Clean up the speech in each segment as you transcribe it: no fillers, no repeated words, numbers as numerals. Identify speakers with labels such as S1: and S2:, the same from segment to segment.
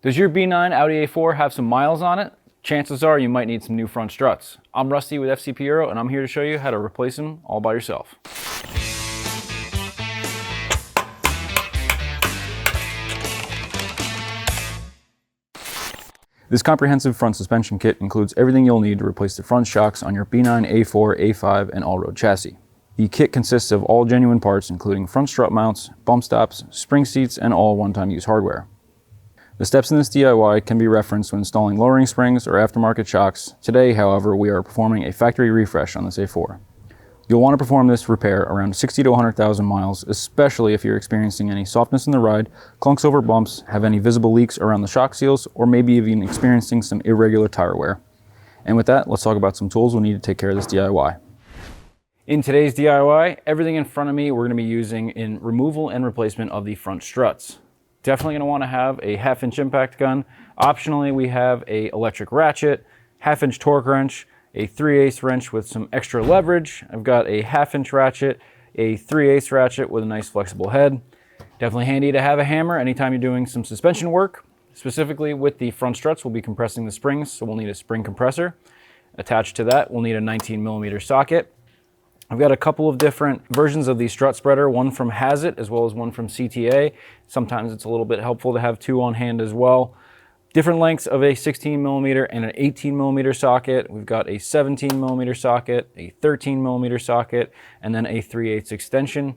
S1: Does your B9 Audi A4 have some miles on it? Chances are you might need some new front struts. I'm Rusty with FCP Euro, and I'm here to show you how to replace them all by yourself. This comprehensive front suspension kit includes everything you'll need to replace the front shocks on your B9 A4, A5, and Allroad chassis. The kit consists of all genuine parts, including front strut mounts, bump stops, spring seats, and all one-time use hardware. The steps in this DIY can be referenced when installing lowering springs or aftermarket shocks. Today, however, we are performing a factory refresh on this A4. You'll want to perform this repair around 60 to 100,000 miles, especially if you're experiencing any softness in the ride, clunks over bumps, have any visible leaks around the shock seals, or maybe even experiencing some irregular tire wear. And with that, let's talk about some tools we'll need to take care of this DIY. In today's DIY, everything in front of me we're going to be using in removal and replacement of the front struts. Definitely going to want to have a 1/2 inch impact gun. Optionally, we have a electric ratchet, 1/2 inch torque wrench, a 3/8 wrench with some extra leverage. I've got a 1/2 inch ratchet, a 3/8 ratchet with a nice flexible head. Definitely handy to have a hammer anytime you're doing some suspension work. Specifically with the front struts, we'll be compressing the springs, so we'll need a spring compressor. Attached to that, we'll need a 19mm socket. I've got a couple of different versions of the strut spreader, one from Hazit as well as one from CTA. Sometimes it's a little bit helpful to have two on hand as well. Different lengths of a 16mm and an 18mm socket. We've got a 17mm socket, a 13mm socket, and then a 3/8 extension.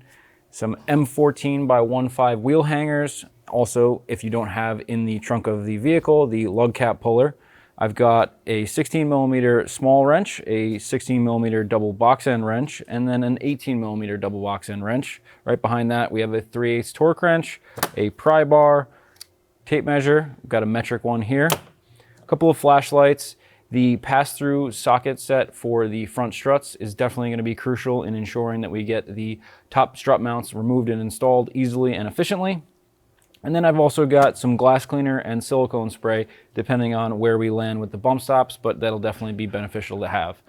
S1: Some M14 by 1.5 wheel hangers. Also, if you don't have in the trunk of the vehicle, the lug cap puller. I've got a 16mm small wrench, a 16mm double box end wrench, and then an 18mm double box end wrench. Right behind that, we have a 3/8 torque wrench, a pry bar, tape measure. We've got a metric one here. A couple of flashlights. The pass-through socket set for the front struts is definitely going to be crucial in ensuring that we get the top strut mounts removed and installed easily and efficiently. And then I've also got some glass cleaner and silicone spray, depending on where we land with the bump stops, but that'll definitely be beneficial to have.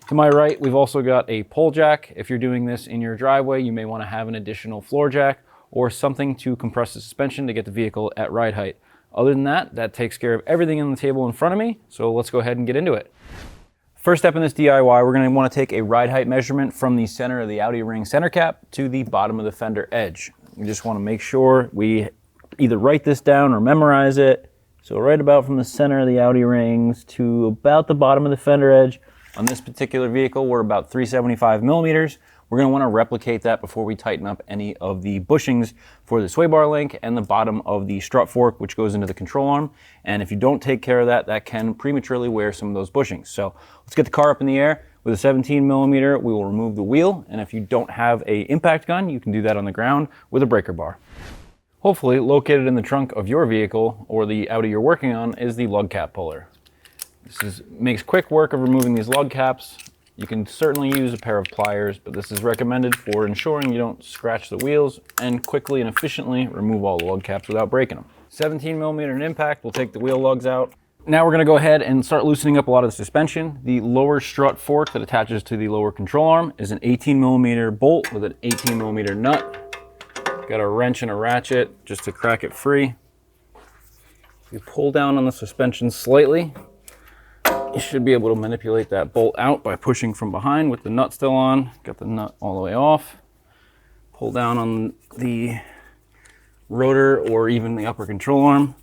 S1: To my right, we've also got a pole jack. If you're doing this in your driveway, you may want to have an additional floor jack or something to compress the suspension to get the vehicle at ride height. Other than that, that takes care of everything on the table in front of me, so let's go ahead and get into it. First step in this DIY, we're going to want to take a ride height measurement from the center of the Audi ring center cap to the bottom of the fender edge. We just want to make sure we either write this down or memorize it. So right about from the center of the Audi rings to about the bottom of the fender edge. On this particular vehicle, we're about 375mm. We're going to want to replicate that before we tighten up any of the bushings for the sway bar link and the bottom of the strut fork, which goes into the control arm. And if you don't take care of that, that can prematurely wear some of those bushings. So let's get the car up in the air. With a 17mm, we will remove the wheel. And if you don't have an impact gun, you can do that on the ground with a breaker bar. Hopefully, located in the trunk of your vehicle or the Audi you're working on is the lug cap puller. This makes quick work of removing these lug caps. You can certainly use a pair of pliers, but this is recommended for ensuring you don't scratch the wheels and quickly and efficiently remove all the lug caps without breaking them. 17mm in impact will take the wheel lugs out. Now we're going to go ahead and start loosening up a lot of the suspension. The lower strut fork that attaches to the lower control arm is an 18mm bolt with an 18mm nut. Got a wrench and a ratchet just to crack it free. You pull down on the suspension slightly. You should be able to manipulate that bolt out by pushing from behind with the nut still on. Got the nut all the way off. Pull down on the rotor or even the upper control arm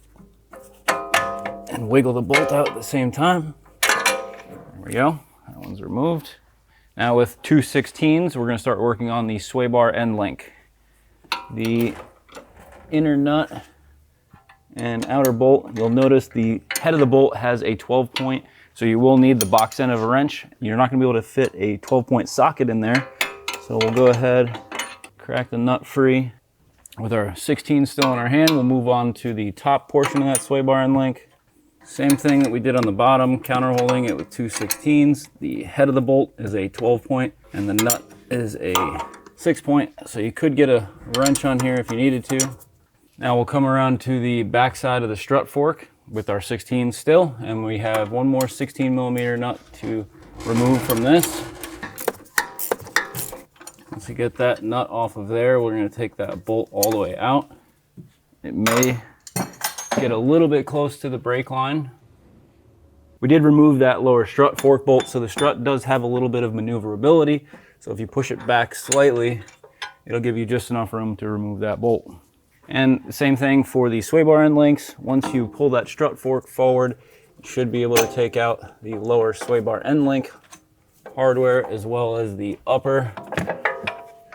S1: and wiggle the bolt out at the same time. There we go. That one's removed. Now with 2/16s, we're going to start working on the sway bar end link. The inner nut and outer bolt, you'll notice the head of the bolt has a 12-point, so you will need the box end of a wrench. You're not going to be able to fit a 12-point socket in there, so we'll go ahead, crack the nut free. With our 16 still in our hand, we'll move on to the top portion of that sway bar end link. Same thing that we did on the bottom, counter holding it with 2/16s. The head of the bolt is a 12-point and the nut is a 6-point, so you could get a wrench on here if you needed to. Now we'll come around to the back side of the strut fork with our 16 still, and we have one more 16mm nut to remove from this. Once you get that nut off of there, we're going to take that bolt all the way out. It may get a little bit close to the brake line. We did remove that lower strut fork bolt, so the strut does have a little bit of maneuverability. So if you push it back slightly, it'll give you just enough room to remove that bolt. And the same thing for the sway bar end links. Once you pull that strut fork forward, you should be able to take out the lower sway bar end link hardware as well as the upper,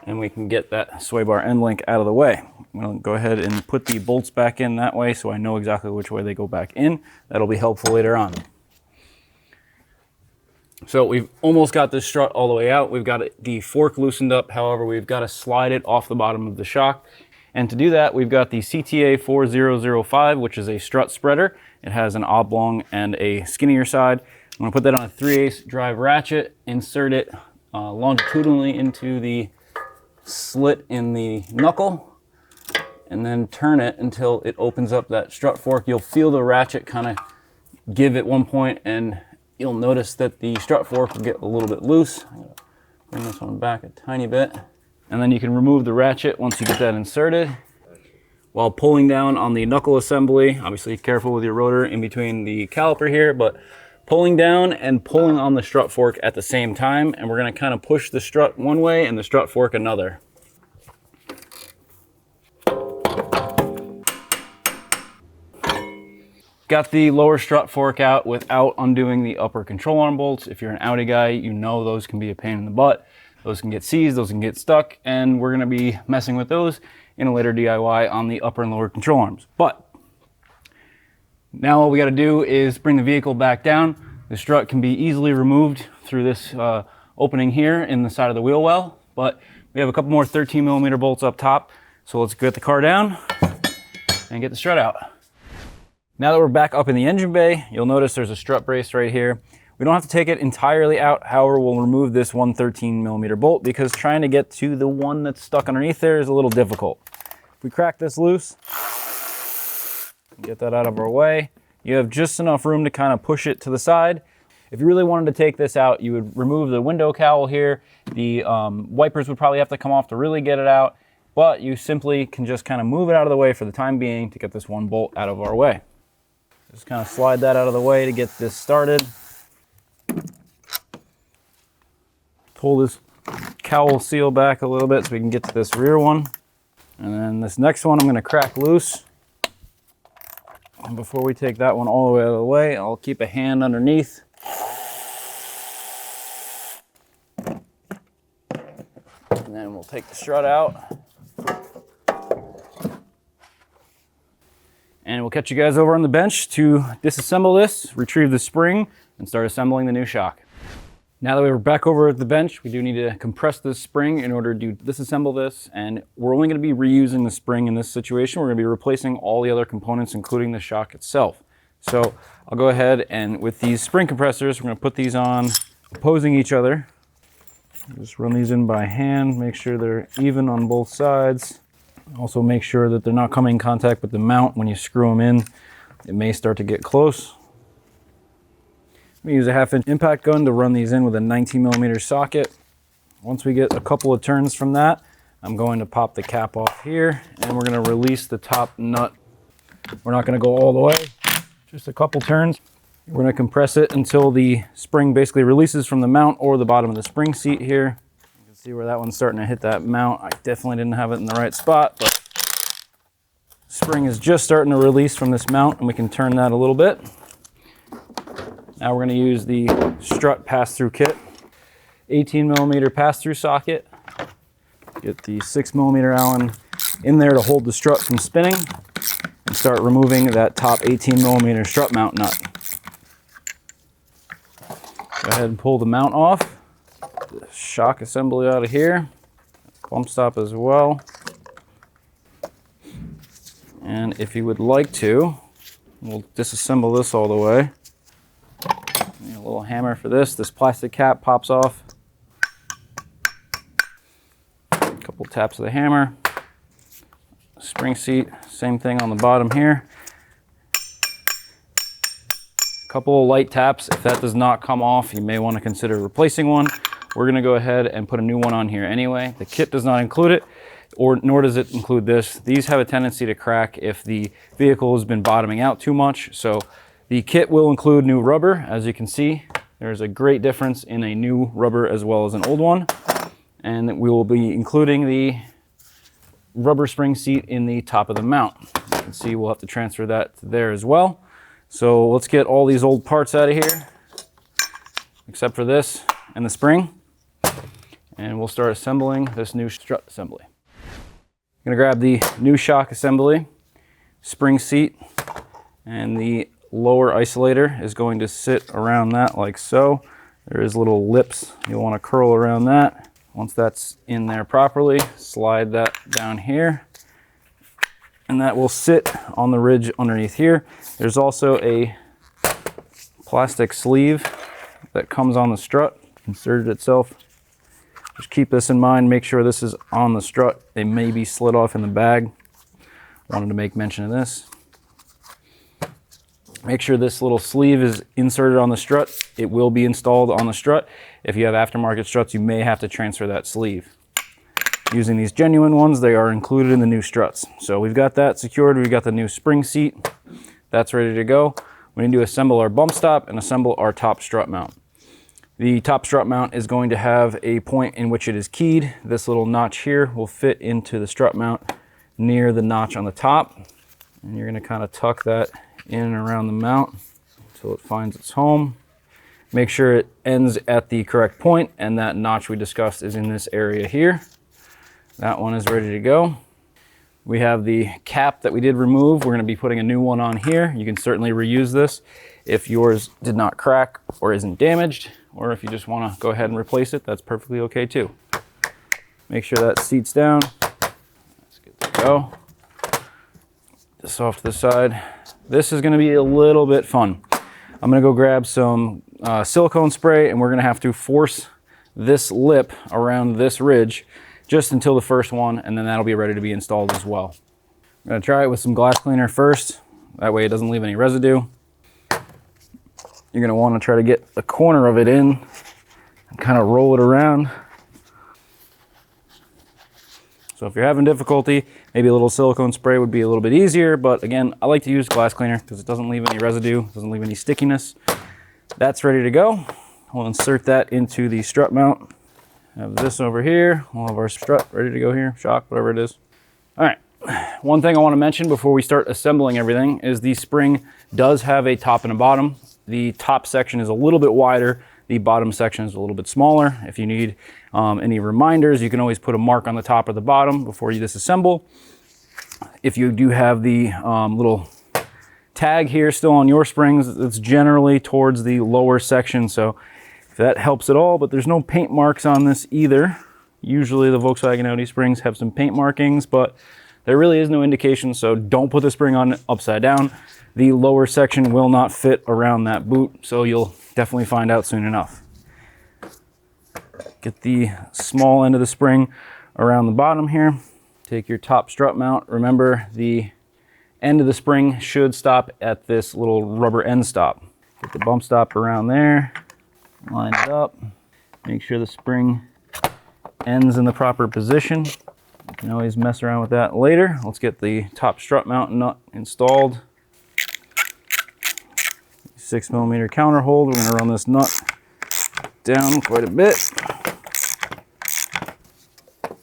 S1: and we can get that sway bar end link out of the way. I'm going to go ahead and put the bolts back in that way so I know exactly which way they go back in. That'll be helpful later on. So we've almost got this strut all the way out. We've got the fork loosened up. However, we've got to slide it off the bottom of the shock. And to do that, we've got the CTA 4005, which is a strut spreader. It has an oblong and a skinnier side. I'm going to put that on a 3/8 drive ratchet, insert it longitudinally into the slit in the knuckle, and then turn it until it opens up that strut fork. You'll feel the ratchet kind of give at one point, and you'll notice that the strut fork will get a little bit loose. I'm going to bring this one back a tiny bit. And then you can remove the ratchet once you get that inserted. While pulling down on the knuckle assembly, obviously careful with your rotor in between the caliper here, but pulling down and pulling on the strut fork at the same time. And we're going to kind of push the strut one way and the strut fork another. Got the lower strut fork out without undoing the upper control arm bolts. If you're an Audi guy, you know those can be a pain in the butt. Those can get seized, those can get stuck, and we're gonna be messing with those in a later DIY on the upper and lower control arms. But now all we gotta do is bring the vehicle back down. The strut can be easily removed through this opening here in the side of the wheel well, but we have a couple more 13mm bolts up top. So let's get the car down and get the strut out. Now that we're back up in the engine bay, you'll notice there's a strut brace right here. We don't have to take it entirely out. However, we'll remove this one 13mm bolt because trying to get to the one that's stuck underneath there is a little difficult. If we crack this loose, get that out of our way, you have just enough room to kind of push it to the side. If you really wanted to take this out, you would remove the window cowl here. The wipers would probably have to come off to really get it out, but you simply can just kind of move it out of the way for the time being to get this one bolt out of our way. Just kind of slide that out of the way to get this started. Pull this cowl seal back a little bit so we can get to this rear one. And then this next one I'm going to crack loose. And before we take that one all the way out of the way, I'll keep a hand underneath. And then we'll take the strut out. And we'll catch you guys over on the bench to disassemble this, retrieve the spring, and start assembling the new shock. Now that we're back over at the bench, we do need to compress this spring in order to disassemble this, and we're only going to be reusing the spring in this situation. We're going to be replacing all the other components, including the shock itself. So I'll go ahead and with these spring compressors, we're going to put these on opposing each other. Just run these in by hand, make sure they're even on both sides. Also make sure that they're not coming in contact with the mount when you screw them in. It may start to get close. I'm going to use a 1/2-inch impact gun to run these in with a 19mm socket. Once we get a couple of turns from that, I'm going to pop the cap off here and we're going to release the top nut. We're not going to go all the way, just a couple turns. We're going to compress it until the spring basically releases from the mount or the bottom of the spring seat here. You can see where that one's starting to hit that mount. I definitely didn't have it in the right spot, but spring is just starting to release from this mount and we can turn that a little bit. Now we're going to use the strut pass-through kit. 18mm pass-through socket. Get the 6mm Allen in there to hold the strut from spinning and start removing that top 18mm strut mount nut. Go ahead and pull the mount off. The shock assembly out of here. Bump stop as well. And if you would like to, we'll disassemble this all the way. Need a little hammer for this. This plastic cap pops off. A couple taps of the hammer. Spring seat, same thing on the bottom here. A couple of light taps. If that does not come off, you may want to consider replacing one. We're going to go ahead and put a new one on here anyway. The kit does not include it. nor does it include this. These have a tendency to crack if the vehicle has been bottoming out too much. So the kit will include new rubber. As you can see, there's a great difference in a new rubber as well as an old one. And we will be including the rubber spring seat in the top of the mount. You can see we'll have to transfer that to there as well. So let's get all these old parts out of here, except for this and the spring. And we'll start assembling this new strut assembly. I'm gonna grab the new shock assembly, spring seat, and the lower isolator is going to sit around that like so. There is little lips you'll want to curl around that. Once that's in there properly, slide that down here, and that will sit on the ridge underneath here. There's also a plastic sleeve that comes on the strut, inserted itself. Just keep this in mind, make sure this is on the strut. They may be slid off in the bag. Wanted to make mention of this. Make sure this little sleeve is inserted on the strut. It will be installed on the strut. If you have aftermarket struts, you may have to transfer that sleeve. Using these genuine ones, they are included in the new struts. So we've got that secured. We've got the new spring seat. That's ready to go. We need to assemble our bump stop and assemble our top strut mount. The top strut mount is going to have a point in which it is keyed. This little notch here will fit into the strut mount near the notch on the top. And you're going to kind of tuck that in and around the mount until it finds its home. Make sure it ends at the correct point, and that notch we discussed is in this area here. That one is ready to go. We have the cap that we did remove. We're going to be putting a new one on here. You can certainly reuse this if yours did not crack or isn't damaged, or if you just want to go ahead and replace it, that's perfectly okay too. Make sure that seats down. That's good to go. This off to the side. This is going to be a little bit fun. I'm going to go grab some silicone spray, and we're going to have to force this lip around this ridge just until the first one, and then that'll be ready to be installed as well. I'm going to try it with some glass cleaner first. That way it doesn't leave any residue. You're going to want to try to get the corner of it in and kind of roll it around. So if you're having difficulty, maybe a little silicone spray would be a little bit easier, but again, I like to use glass cleaner because it doesn't leave any residue, doesn't leave any stickiness. That's ready to go. We'll insert that into the strut mount. Have this over here. We'll have our strut ready to go here, shock, whatever it is. All right, one thing I want to mention before we start assembling everything is the spring does have a top and a bottom. The top section is a little bit wider. The bottom section is a little bit smaller. If you need any reminders, you can always put a mark on the top or the bottom before you disassemble. If you do have the little tag here still on your springs, it's generally towards the lower section, so if that helps at all, but there's no paint marks on this either. Usually the Volkswagen Audi springs have some paint markings, but there really is no indication, so don't put the spring on upside down. The lower section will not fit around that boot, so you'll definitely find out soon enough. Get the small end of the spring around the bottom here. Take your top strut mount. Remember, the end of the spring should stop at this little rubber end stop. Get the bump stop around there, line it up, make sure the spring ends in the proper position. You can always mess around with that later. Let's get the top strut mount nut installed. 6mm counter hold. We're going to run this nut down quite a bit.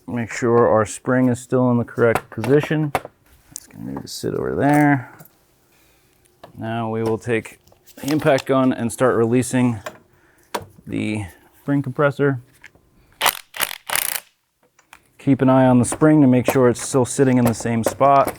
S1: Make sure our spring is still in the correct position. It's going to need to sit over there. Now we will take the impact gun and start releasing the spring compressor. Keep an eye on the spring to make sure it's still sitting in the same spot.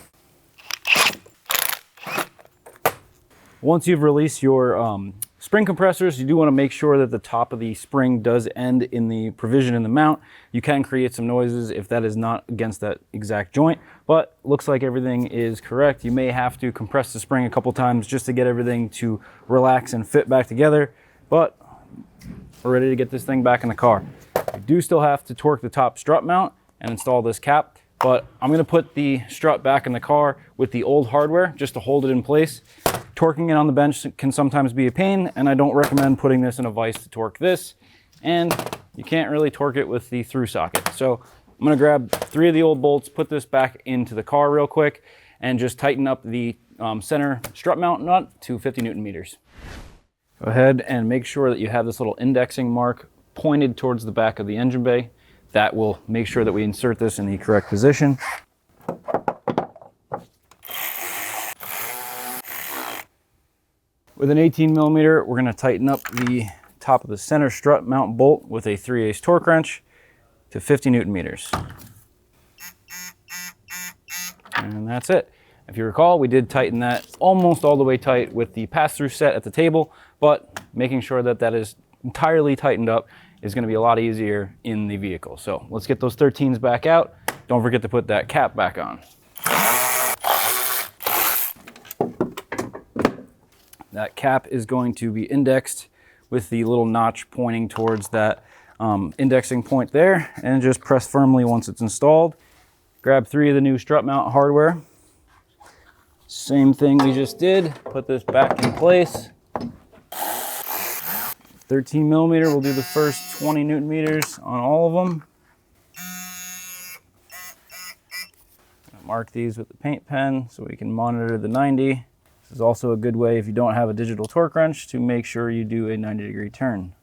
S1: Once you've released your spring compressors, you do want to make sure that the top of the spring does end in the provision in the mount. You can create some noises if that is not against that exact joint, but looks like everything is correct. You may have to compress the spring a couple times just to get everything to relax and fit back together, but we're ready to get this thing back in the car. You do still have to torque the top strut mount and install this cap, but I'm going to put the strut back in the car with the old hardware just to hold it in place. Torquing it on the bench can sometimes be a pain, and I don't recommend putting this in a vise to torque this, and you can't really torque it with the through socket. So I'm gonna grab 3 of the old bolts, put this back into the car real quick, and just tighten up the center strut mount nut to 50 Newton meters. Go ahead and make sure that you have this little indexing mark pointed towards the back of the engine bay. That will make sure that we insert this in the correct position. With an 18 millimeter, we're gonna tighten up the top of the center strut mount bolt with a 3/8 torque wrench to 50 Newton meters. And that's it. If you recall, we did tighten that almost all the way tight with the pass-through set at the table, but making sure that that is entirely tightened up is going to be a lot easier in the vehicle. So let's get those 13s back out. Don't forget to put that cap back on. That cap is going to be indexed with the little notch pointing towards that indexing point there, and just press firmly once it's installed. Grab 3 of the new strut mount hardware. Same thing we just did. Put this back in place. 13 millimeter, we'll do the first 20 Newton meters on all of them. Mark these with the paint pen so we can monitor the 90. This is also a good way, if you don't have a digital torque wrench, to make sure you do a 90-degree turn.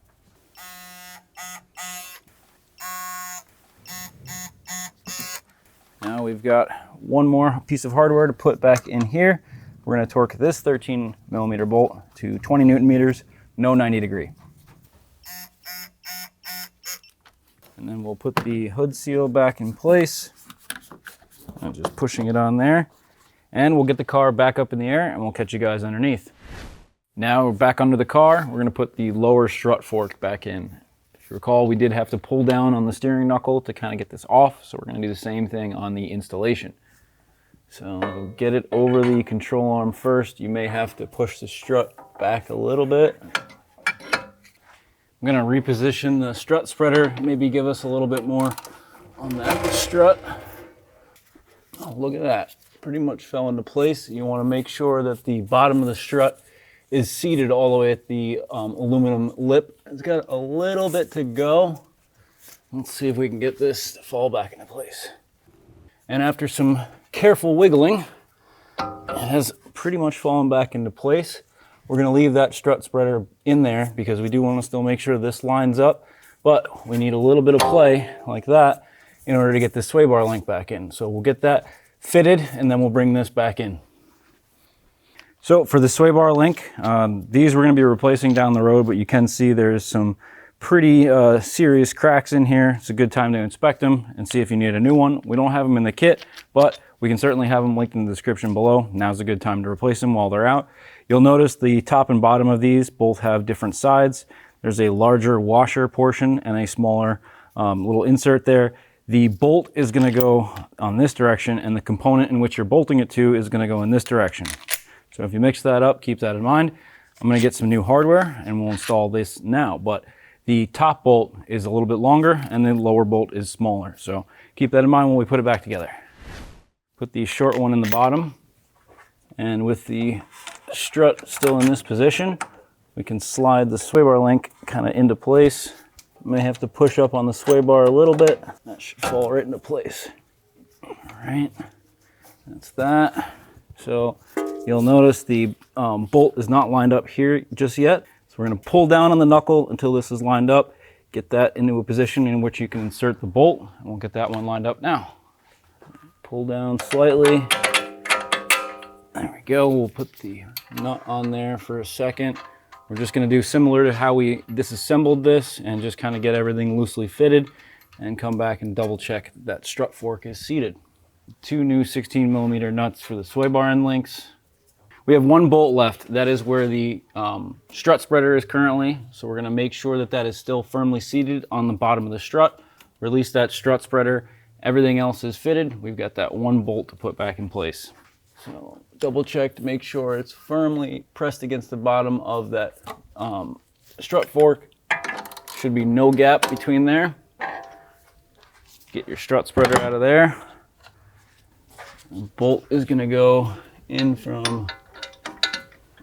S1: Now we've got one more piece of hardware to put back in here. We're going to torque this 13 millimeter bolt to 20 Newton meters, no 90 degree. And then we'll put the hood seal back in place. I'm just pushing it on there. And we'll get the car back up in the air and we'll catch you guys underneath. Now we're back under the car. We're going to put the lower strut fork back in. If you recall, we did have to pull down on the steering knuckle to kind of get this off, so we're going to do the same thing on the installation. So we'll get it over the control arm first. You may have to push the strut back a little bit. I'm going to reposition the strut spreader, maybe give us a little bit more on that strut. Oh, look at that. Pretty much fell into place. You want to make sure that the bottom of the strut is seated all the way at the aluminum lip. It's got a little bit to go. Let's see if we can get this to fall back into place. And after some careful wiggling, it has pretty much fallen back into place. We're going to leave that strut spreader in there because we do want to still make sure this lines up, but we need a little bit of play like that in order to get this sway bar link back in. So we'll get that fitted and then we'll bring this back in. So for the sway bar link, these we're going to be replacing down the road, but you can see there's some pretty serious cracks in here. It's a good time to inspect them and see if you need a new one. We don't have them in the kit, but we can certainly have them linked in the description below. Now's a good time to replace them while they're out. You'll notice the top and bottom of these both have different sides. There's a larger washer portion and a smaller little insert there. The bolt is going to go on this direction, and the component in which you're bolting it to is going to go in this direction. So if you mix that up, keep that in mind. I'm going to get some new hardware and we'll install this now, but the top bolt is a little bit longer and the lower bolt is smaller. So keep that in mind when we put it back together. Put the short one in the bottom, and with the strut still in this position, we can slide the sway bar link kind of into place. May have to push up on the sway bar a little bit. That should fall right into place. All right, that's that. So you'll notice the bolt is not lined up here just yet. So we're going to pull down on the knuckle until this is lined up. Get that into a position in which you can insert the bolt, and we'll get that one lined up now. Pull down slightly. There we go. We'll put the nut on there for a second. We're just going to do similar to how we disassembled this and just kind of get everything loosely fitted and come back and double check that strut fork is seated. 2 new 16 millimeter nuts for the sway bar end links. We have 1 bolt left. That is where the strut spreader is currently. So we're going to make sure that that is still firmly seated on the bottom of the strut. Release that strut spreader. Everything else is fitted. We've got that 1 bolt to put back in place. So double check to make sure it's firmly pressed against the bottom of that strut fork. Should be no gap between there. Get your strut spreader out of there. The bolt is going to go in from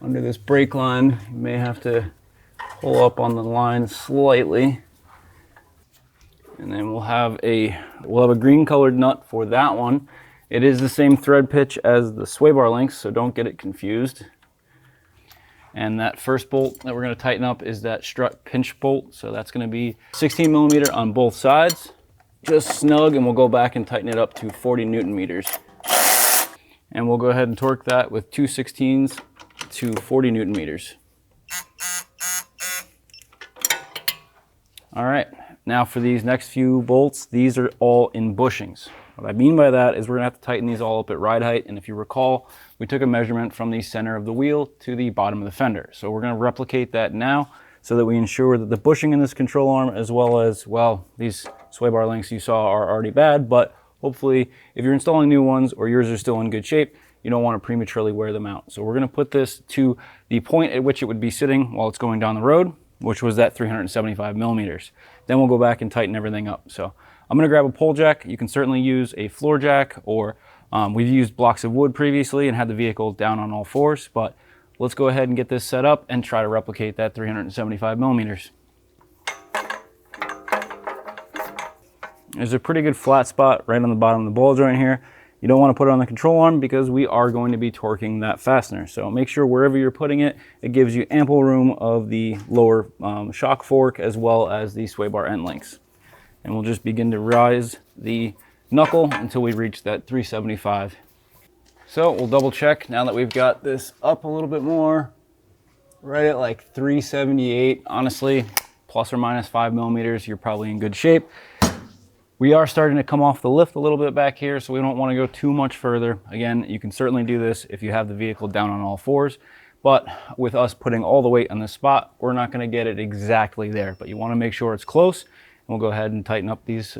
S1: under this brake line. You may have to pull up on the line slightly. And then we'll have a green colored nut for that one. It is the same thread pitch as the sway bar links, so don't get it confused. And that first bolt that we're going to tighten up is that strut pinch bolt. So that's going to be 16 millimeter on both sides, just snug, and we'll go back and tighten it up to 40 Newton meters. And we'll go ahead and torque that with 2/16 to 40 Newton meters. All right, now for these next few bolts, these are all in bushings. What I mean by that is we're gonna have to tighten these all up at ride height, and if you recall, we took a measurement from the center of the wheel to the bottom of the fender. So we're gonna replicate that now so that we ensure that the bushing in this control arm, as well as, well, these sway bar links you saw are already bad, but hopefully if you're installing new ones or yours are still in good shape, you don't want to prematurely wear them out. So we're gonna put this to the point at which it would be sitting while it's going down the road, which was that 375 millimeters. Then we'll go back and tighten everything up. So I'm gonna grab a pole jack. You can certainly use a floor jack, or we've used blocks of wood previously and had the vehicle down on all fours, but let's go ahead and get this set up and try to replicate that 375 millimeters. There's a pretty good flat spot right on the bottom of the ball joint here. You don't want to put it on the control arm because we are going to be torquing that fastener. So make sure wherever you're putting it, it gives you ample room of the lower shock fork as well as the sway bar end links. And we'll just begin to rise the knuckle until we reach that 375. So we'll double check now that we've got this up a little bit more, right at like 378. Honestly, plus or minus 5 millimeters, you're probably in good shape. We are starting to come off the lift a little bit back here, so we don't want to go too much further. Again, you can certainly do this if you have the vehicle down on all fours, but with us putting all the weight on this spot, we're not going to get it exactly there, but you want to make sure it's close. And we'll go ahead and tighten up these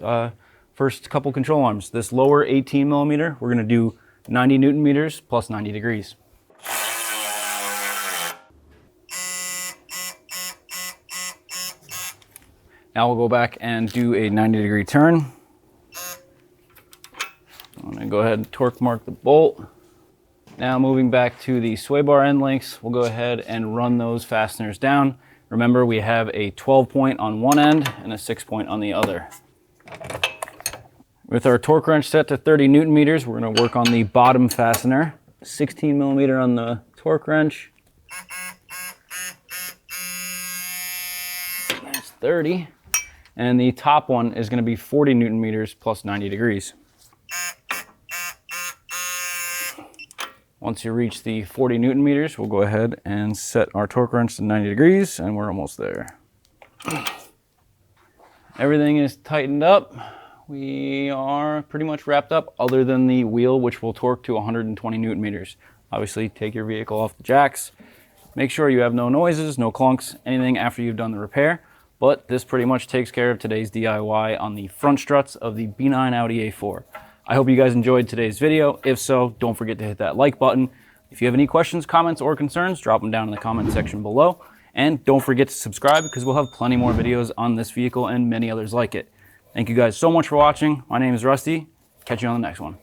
S1: first couple control arms. This lower 18 millimeter, we're going to do 90 Newton meters plus 90 degrees. Now we'll go back and do a 90-degree turn. I'm gonna go ahead and torque mark the bolt. Now moving back to the sway bar end links, we'll go ahead and run those fasteners down. Remember, we have a 12 point on one end and a 6 point on the other. With our torque wrench set to 30 Newton meters, we're gonna work on the bottom fastener. 16 millimeter on the torque wrench. That's 30. And the top one is going to be 40 Newton meters plus 90 degrees. Once you reach the 40 Newton meters, we'll go ahead and set our torque wrench to 90 degrees, and we're almost there. Everything is tightened up. We are pretty much wrapped up, other than the wheel, which will torque to 120 Newton meters. Obviously, take your vehicle off the jacks. Make sure you have no noises, no clunks, anything after you've done the repair. But this pretty much takes care of today's DIY on the front struts of the B9 Audi A4. I hope you guys enjoyed today's video. If so, don't forget to hit that like button. If you have any questions, comments, or concerns, drop them down in the comment section below. And don't forget to subscribe because we'll have plenty more videos on this vehicle and many others like it. Thank you guys so much for watching. My name is Rusty. Catch you on the next one.